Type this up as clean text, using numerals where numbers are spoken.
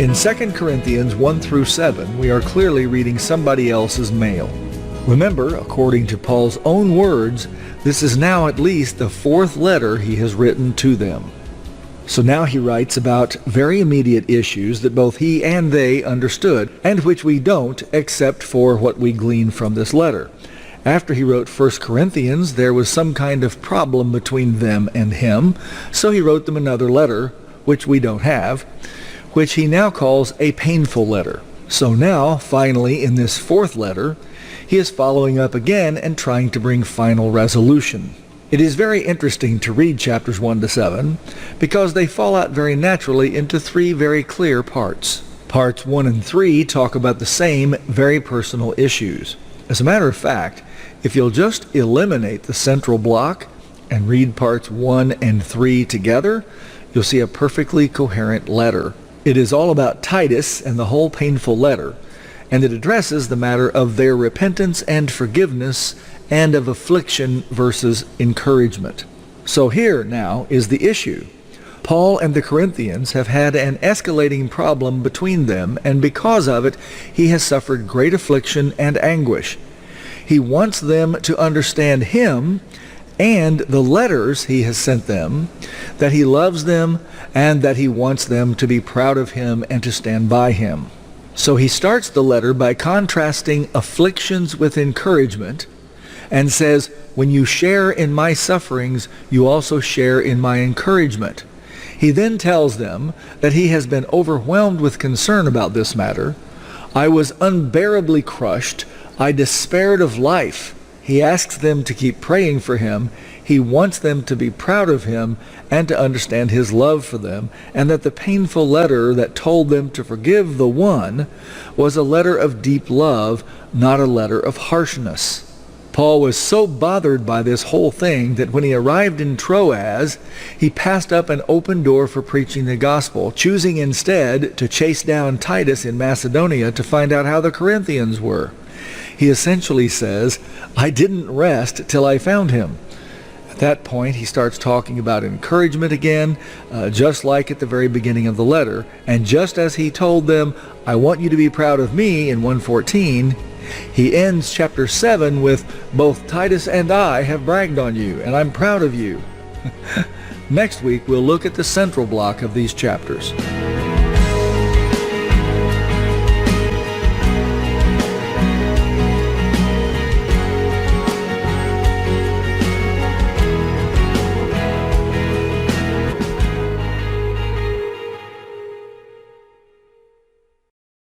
In 2Corinthians 1 through 7, we are clearly reading somebody else's mail. Remember, according to Paul's own words, this is now at least the fourth letter he has written to them. So now he writes about very immediate issues that both he and they understood, and which we don't, except for what we glean from this letter. After he wrote 1 Corinthians, there was some kind of problem between them and him, so he wrote them another letter, which we don't have, which he now calls a painful letter. So now, finally, in this fourth letter, he is following up again and trying to bring final resolution. It is very interesting to read chapters 1 to 7 because they fall out very naturally into three very clear parts. Parts 1 and 3 talk about the same very personal issues. As a matter of fact, if you'll just eliminate the central block and read parts 1 and 3 together, you'll see a perfectly coherent letter. It is all about Titus and the whole painful letter, and it addresses the matter of their repentance and forgiveness and of affliction versus encouragement. So here now is the issue. Paul and the Corinthians have had an escalating problem between them, and because of it, he has suffered great affliction and anguish. He wants them to understand him and the letters he has sent them, that he loves them, and that he wants them to be proud of him and to stand by him. So he starts the letter by contrasting afflictions with encouragement, and says, when you share in my sufferings, you also share in my encouragement. He then tells them that he has been overwhelmed with concern about this matter. I was unbearably crushed. I despaired of life. He asks them to keep praying for him. He wants them to be proud of him and to understand his love for them, and that the painful letter that told them to forgive the one was a letter of deep love, not a letter of harshness. Paul was so bothered by this whole thing that when he arrived in Troas, he passed up an open door for preaching the gospel, choosing instead to chase down Titus in Macedonia to find out how the Corinthians were. He essentially says, I didn't rest till I found him. At that point, he starts talking about encouragement again, just like at the very beginning of the letter. And just as he told them, I want you to be proud of me in 1:14, he ends chapter 7 with, both Titus and I have bragged on you, and I'm proud of you. Next week, we'll look at the central block of these chapters.